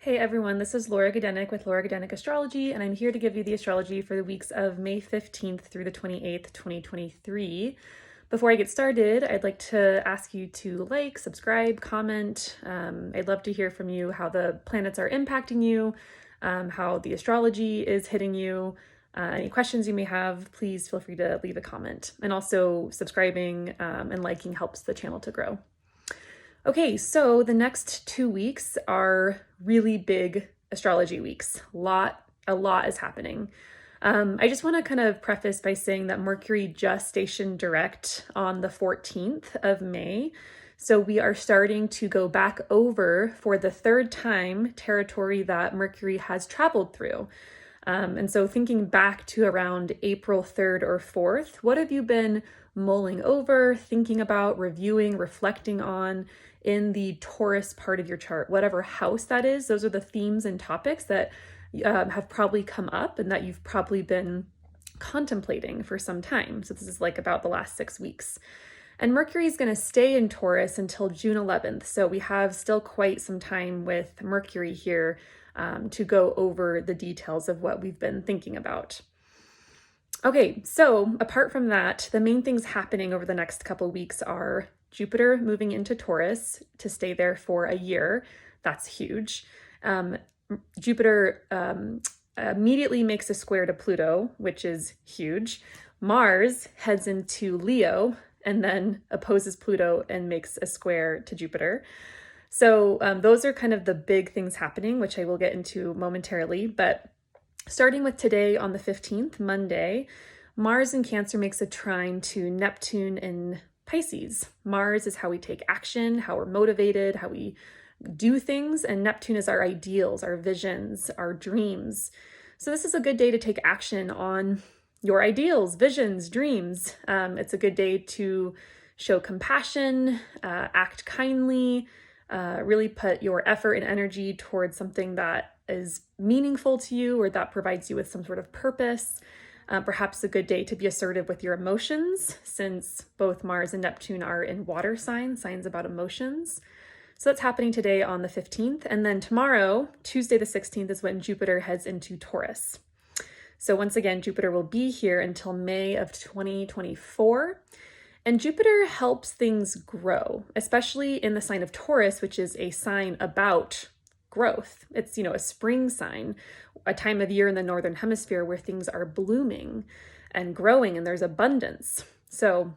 Hey everyone, this is Laura Gadenik with Laura Gadenik Astrology, and I'm here to give you the astrology for the weeks of May 15th through the 28th, 2023. Before I get started, I'd like to ask you to like, subscribe, comment. I'd love to hear from you how the planets are impacting you, how the astrology is hitting you. Any questions you may have, please feel free to leave a comment. And also subscribing and liking helps the channel to grow. Okay, so the next 2 weeks are really big astrology weeks. A lot is happening. I just want to kind of preface by saying that Mercury just stationed direct on the 14th of May. So we are starting to go back over for the third time territory that Mercury has traveled through. And so thinking back to around April 3rd or 4th, what have you been mulling over, thinking about, reviewing, reflecting on in the Taurus part of your chart? Whatever house that is, those are the themes and topics that have probably come up and that you've probably been contemplating for some time. So this is like about the last 6 weeks. And Mercury is going to stay in Taurus until June 11th. So we have still quite some time with Mercury here to go over the details of what we've been thinking about. Okay, so apart from that, the main things happening over the next couple weeks are Jupiter moving into Taurus to stay there for a year. That's huge. Jupiter immediately makes a square to Pluto, which is huge. Mars heads into Leo and then opposes Pluto and makes a square to Jupiter. So those are kind of the big things happening, which I will get into momentarily. But starting with today on the 15th, Monday, Mars in Cancer makes a trine to Neptune in Pisces. Mars is how we take action, how we're motivated, how we do things, and Neptune is our ideals, our visions, our dreams. So this is a good day to take action on your ideals, visions, dreams. It's a good day to show compassion, act kindly, really put your effort and energy towards something that is meaningful to you or that provides you with some sort of purpose. Perhaps a good day to be assertive with your emotions, since both Mars and Neptune are in water signs about emotions. So that's happening today on the 15th. And then tomorrow, Tuesday the 16th, is when Jupiter heads into Taurus. So once again, Jupiter will be here until May of 2024. And Jupiter helps things grow, especially in the sign of Taurus, which is a sign about growth. It's, a spring sign, a time of year in the Northern Hemisphere where things are blooming and growing and there's abundance. So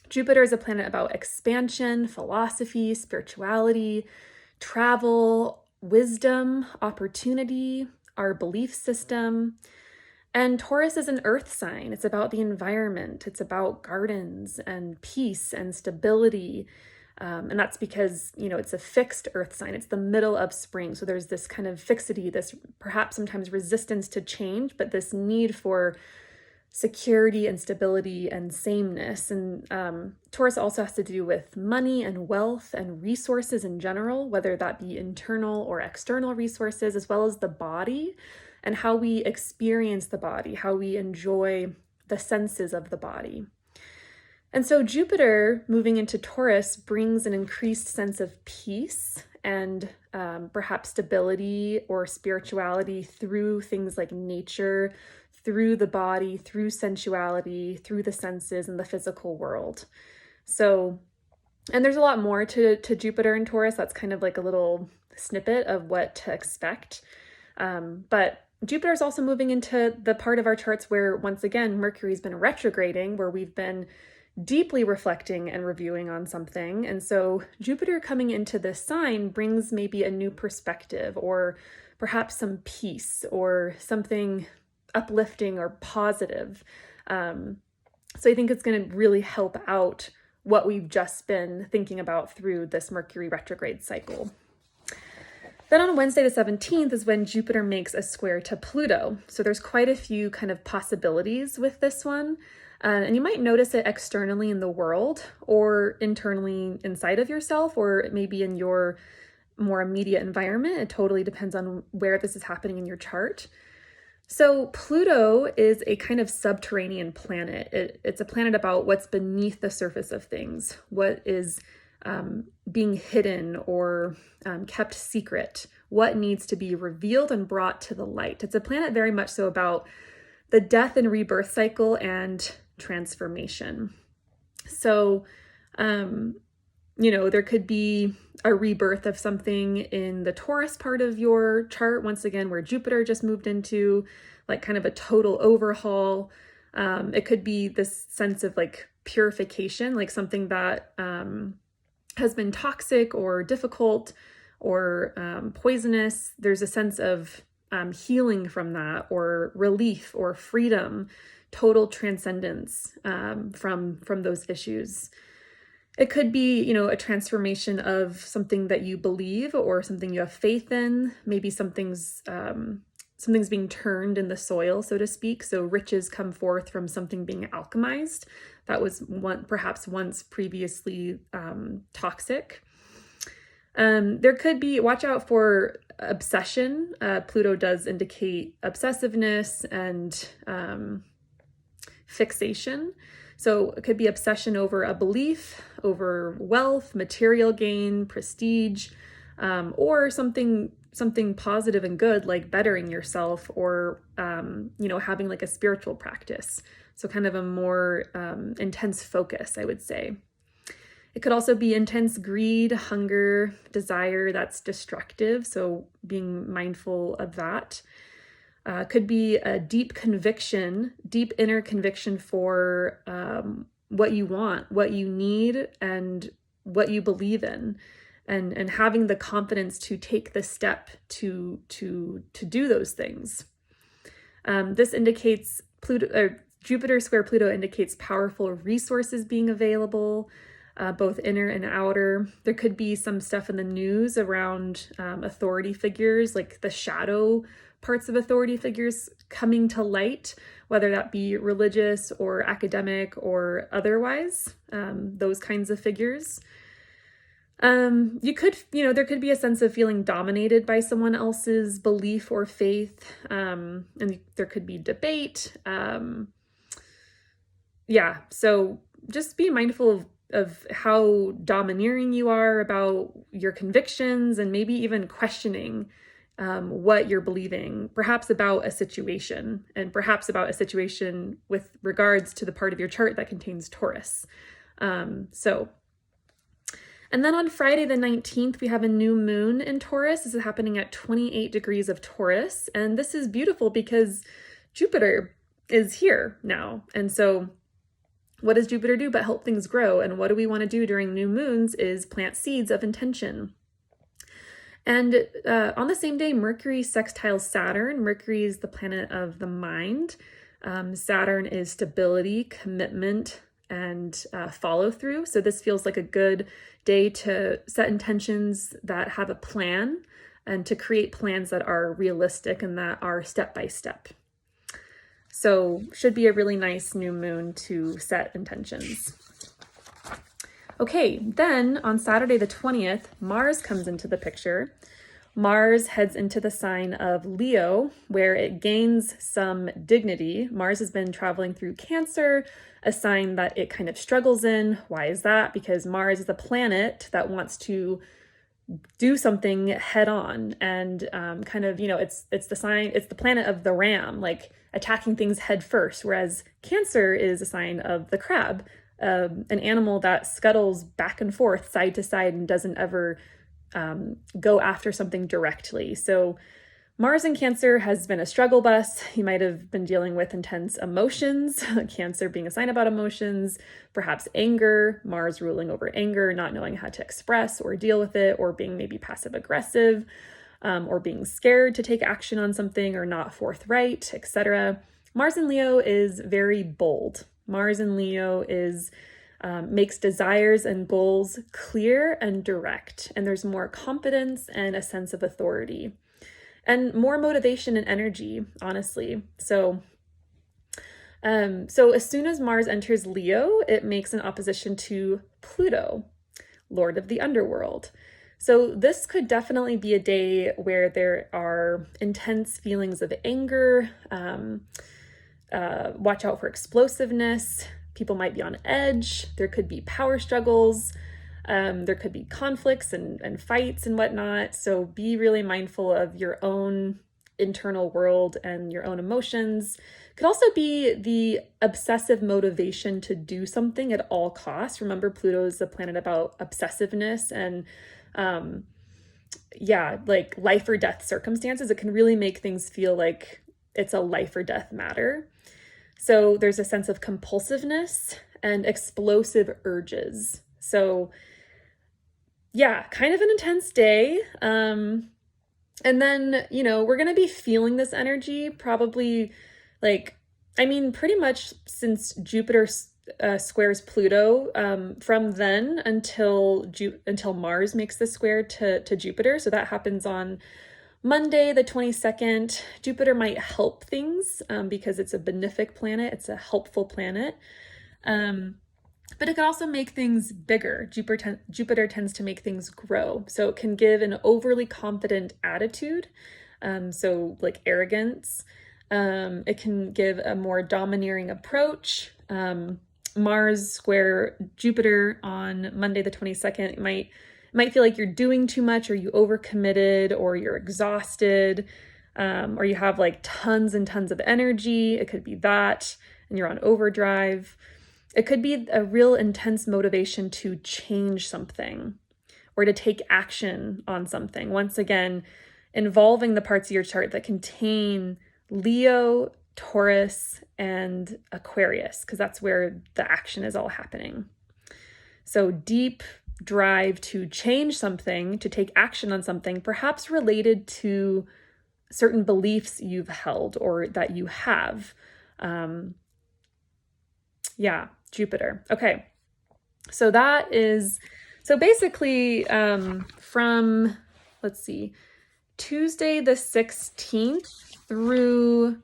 Jupiter is a planet about expansion, philosophy, spirituality, travel, wisdom, opportunity, our belief system. And Taurus is an earth sign. It's about the environment. It's about gardens and peace and stability. And that's because, it's a fixed earth sign. It's the middle of spring. So there's this kind of fixity, this perhaps sometimes resistance to change, but this need for security and stability and sameness. And Taurus also has to do with money and wealth and resources in general, whether that be internal or external resources, as well as the body and how we experience the body, how we enjoy the senses of the body. And so Jupiter moving into Taurus brings an increased sense of peace and perhaps stability or spirituality through things like nature, through the body, through sensuality, through the senses and the physical world. So, and there's a lot more to Jupiter in Taurus. That's kind of like a little snippet of what to expect. But Jupiter is also moving into the part of our charts where, once again, Mercury's been retrograding, where we've been deeply reflecting and reviewing on something. And so Jupiter coming into this sign brings maybe a new perspective or perhaps some peace or something uplifting or positive. So I think it's going to really help out what we've just been thinking about through this Mercury retrograde cycle. Then on Wednesday the 17th is when Jupiter makes a square to Pluto. So there's quite a few kind of possibilities with this one. And you might notice it externally in the world or internally inside of yourself, or maybe in your more immediate environment. It totally depends on where this is happening in your chart. So Pluto is a kind of subterranean planet. It's a planet about what's beneath the surface of things, what is being hidden or kept secret, what needs to be revealed and brought to the light. It's a planet very much so about the death and rebirth cycle and transformation. So, there could be a rebirth of something in the Taurus part of your chart, once again, where Jupiter just moved into, like, kind of a total overhaul. It could be this sense of like purification, like something that has been toxic or difficult or poisonous. There's a sense of healing from that, or relief or freedom, total transcendence from those issues. It could be, a transformation of something that you believe or something you have faith in. Maybe something's being turned in the soil, so to speak. So riches come forth from something being alchemized that was perhaps once previously toxic. There could be, watch out for obsession. Pluto does indicate obsessiveness and fixation. So it could be obsession over a belief, over wealth, material gain, prestige, or something positive and good, like bettering yourself, or having like a spiritual practice. So kind of a more intense focus, I would say. It could also be intense greed, hunger, desire that's destructive. So being mindful of that. Could be a deep inner conviction for what you want, what you need, and what you believe in, and having the confidence to take the step to do those things. This indicates Jupiter square Pluto indicates powerful resources being available, both inner and outer. There could be some stuff in the news around authority figures, like the shadow parts of authority figures coming to light, whether that be religious or academic or otherwise, those kinds of figures. There could be a sense of feeling dominated by someone else's belief or faith, and there could be debate. So just be mindful of how domineering you are about your convictions, and maybe even questioning what you're believing, perhaps about a situation, and perhaps about a situation with regards to the part of your chart that contains Taurus. And then on Friday the 19th, we have a new moon in Taurus. This is happening at 28 degrees of Taurus. And this is beautiful because Jupiter is here now. And so what does Jupiter do but help things grow? And what do we want to do during new moons is plant seeds of intention. And on the same day, Mercury sextiles Saturn. Mercury is the planet of the mind. Saturn is stability, commitment, and follow through. So this feels like a good day to set intentions that have a plan, and to create plans that are realistic and that are step by step. So should be a really nice new moon to set intentions. Okay, then on Saturday the 20th, Mars comes into the picture. Mars heads into the sign of Leo, where it gains some dignity. Mars has been traveling through Cancer, a sign that it kind of struggles in. Why is that? Because Mars is a planet that wants to do something head on, and it's the planet of the ram, like attacking things head first, whereas Cancer is a sign of the crab, an animal that scuttles back and forth, side to side, and doesn't ever go after something directly. So Mars in Cancer has been a struggle bus. You might have been dealing with intense emotions, Cancer being a sign about emotions, perhaps anger, Mars ruling over anger, not knowing how to express or deal with it, or being maybe passive aggressive, or being scared to take action on something, or not forthright, etc. Mars in Leo is very bold. Mars in Leo makes desires and goals clear and direct, and there's more confidence and a sense of authority, and more motivation and energy, honestly. So as soon as Mars enters Leo, it makes an opposition to Pluto, Lord of the underworld. So this could definitely be a day where there are intense feelings of anger. Watch out for explosiveness. People might be on edge. There could be power struggles. There could be conflicts and fights and whatnot. So be really mindful of your own internal world and your own emotions. Could also be the obsessive motivation to do something at all costs. Remember, Pluto is a planet about obsessiveness and like life or death circumstances. It can really make things feel like it's a life or death matter. So there's a sense of compulsiveness and explosive urges. So yeah, kind of an intense day. And then, we're going to be feeling this energy probably pretty much since Jupiter squares Pluto, from then until Mars makes the square to Jupiter. So that happens on Monday, the 22nd. Jupiter might help things because it's a benefic planet. It's a helpful planet. But it can also make things bigger. Jupiter tends to make things grow. So it can give an overly confident attitude. So like arrogance. It can give a more domineering approach. Mars square Jupiter on Monday the 22nd might feel like you're doing too much, or you overcommitted, or you're exhausted, or you have like tons and tons of energy. It could be that, and you're on overdrive. It could be a real intense motivation to change something or to take action on something. Once again, involving the parts of your chart that contain Leo, Taurus, and Aquarius, because that's where the action is all happening. So deep drive to change something, to take action on something, perhaps related to certain beliefs you've held or that you have. Jupiter. Okay. So basically from, Tuesday the 16th through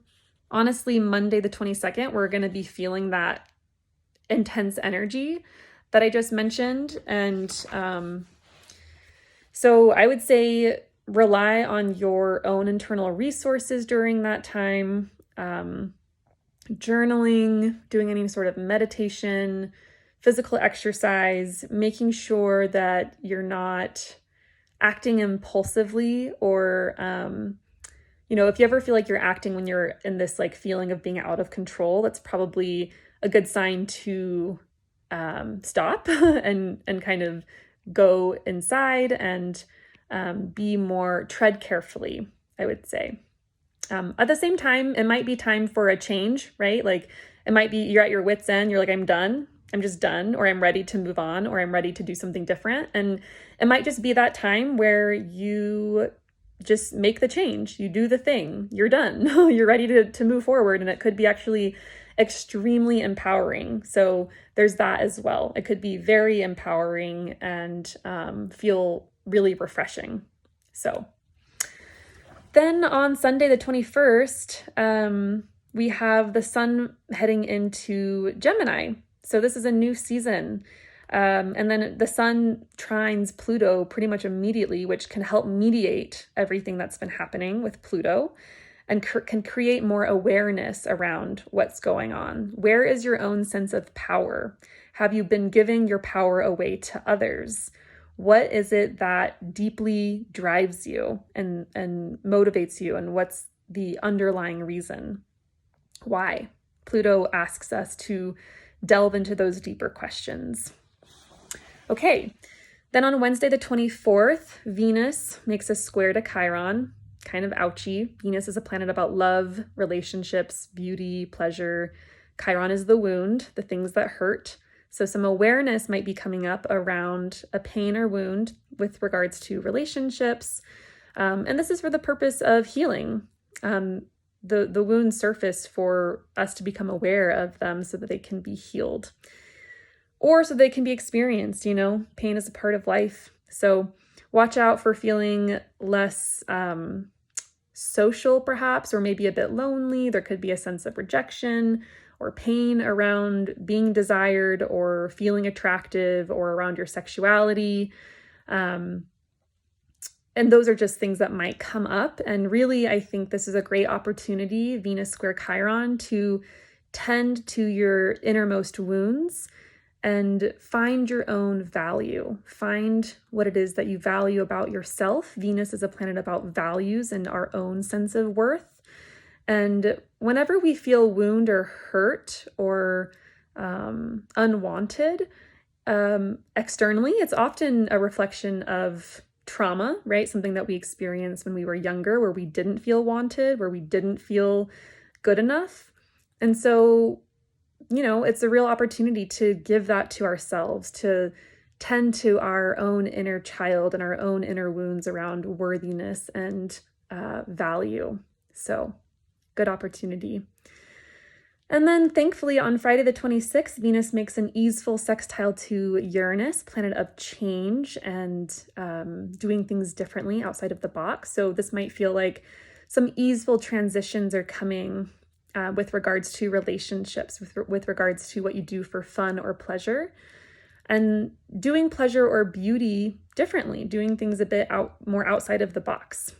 honestly Monday the 22nd, we're going to be feeling that intense energy that I just mentioned. And so I would say rely on your own internal resources during that time. Journaling, doing any sort of meditation, physical exercise, making sure that you're not acting impulsively or, if you ever feel like you're acting when you're in this like feeling of being out of control, that's probably a good sign to stop and kind of go inside and tread carefully, I would say. At the same time, it might be time for a change, right? Like it might be you're at your wit's end. You're like, I'm done. I'm just done, or I'm ready to move on, or I'm ready to do something different. And it might just be that time where you just make the change. You do the thing. You're done. You're ready to move forward. And it could be actually extremely empowering. So there's that as well. It could be very empowering and feel really refreshing. So then on Sunday, the 21st, we have the sun heading into Gemini. So this is a new season. And then the sun trines Pluto pretty much immediately, which can help mediate everything that's been happening with Pluto and can create more awareness around what's going on. Where is your own sense of power? Have you been giving your power away to others? What is it that deeply drives you and motivates you? And what's the underlying reason? Why? Pluto asks us to delve into those deeper questions. Okay, then on Wednesday, the 24th, Venus makes a square to Chiron, kind of ouchy. Venus is a planet about love, relationships, beauty, pleasure. Chiron is the wound, the things that hurt. So some awareness might be coming up around a pain or wound with regards to relationships. And this is for the purpose of healing. The wounds surface for us to become aware of them so that they can be healed. Or so they can be experienced, pain is a part of life. So watch out for feeling less social perhaps, or maybe a bit lonely. There could be a sense of rejection or pain around being desired or feeling attractive or around your sexuality. And those are just things that might come up. And really, I think this is a great opportunity, Venus square Chiron, to tend to your innermost wounds and find your own value. Find what it is that you value about yourself. Venus is a planet about values and our own sense of worth. And whenever we feel wound or hurt or unwanted externally, it's often a reflection of trauma, right? Something that we experienced when we were younger, where we didn't feel wanted, where we didn't feel good enough. And so, it's a real opportunity to give that to ourselves, to tend to our own inner child and our own inner wounds around worthiness and value. So, good opportunity. And then thankfully on Friday the 26th, Venus makes an easeful sextile to Uranus, planet of change and doing things differently outside of the box. So this might feel like some easeful transitions are coming with regards to relationships, with regards to what you do for fun or pleasure, and doing pleasure or beauty differently, doing things a bit more outside of the box,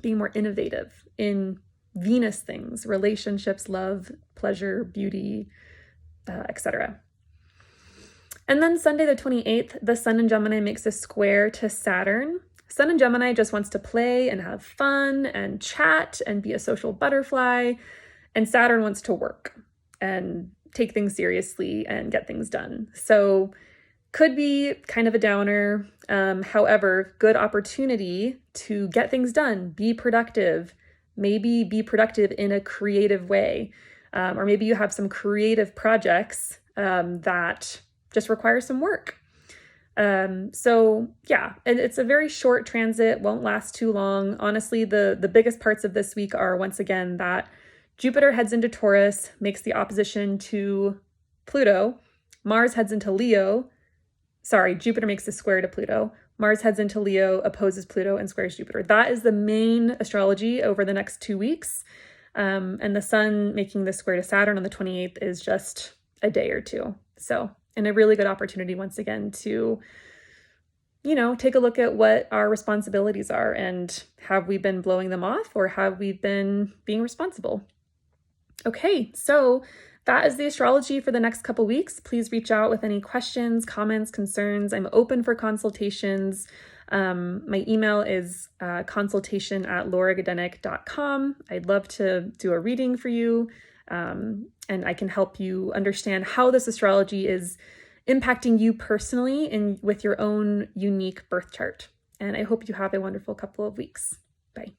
being more innovative in Venus things, relationships, love, pleasure, beauty, etc. And then Sunday the 28th, the Sun in Gemini makes a square to Saturn. Sun in Gemini just wants to play and have fun and chat and be a social butterfly. And Saturn wants to work and take things seriously and get things done. So could be kind of a downer. However, good opportunity to get things done, be productive, maybe be productive in a creative way. Or maybe you have some creative projects that just require some work. So yeah, and it's a very short transit, won't last too long. Honestly, the biggest parts of this week are, once again, that Jupiter heads into Taurus, makes the opposition to Pluto. Mars heads into Leo. Sorry, Jupiter makes the square to Pluto. Mars heads into Leo, opposes Pluto, and squares Jupiter. That is the main astrology over the next 2 weeks. And the Sun making the square to Saturn on the 28th is just a day or two. So, and a really good opportunity, once again, to, take a look at what our responsibilities are and have we been blowing them off or have we been being responsible? Okay, so that is the astrology for the next couple weeks. Please reach out with any questions, comments, concerns. I'm open for consultations. My email is consultation@lauragadenic.com. I'd love to do a reading for you, and I can help you understand how this astrology is impacting you personally and with your own unique birth chart. And I hope you have a wonderful couple of weeks. Bye.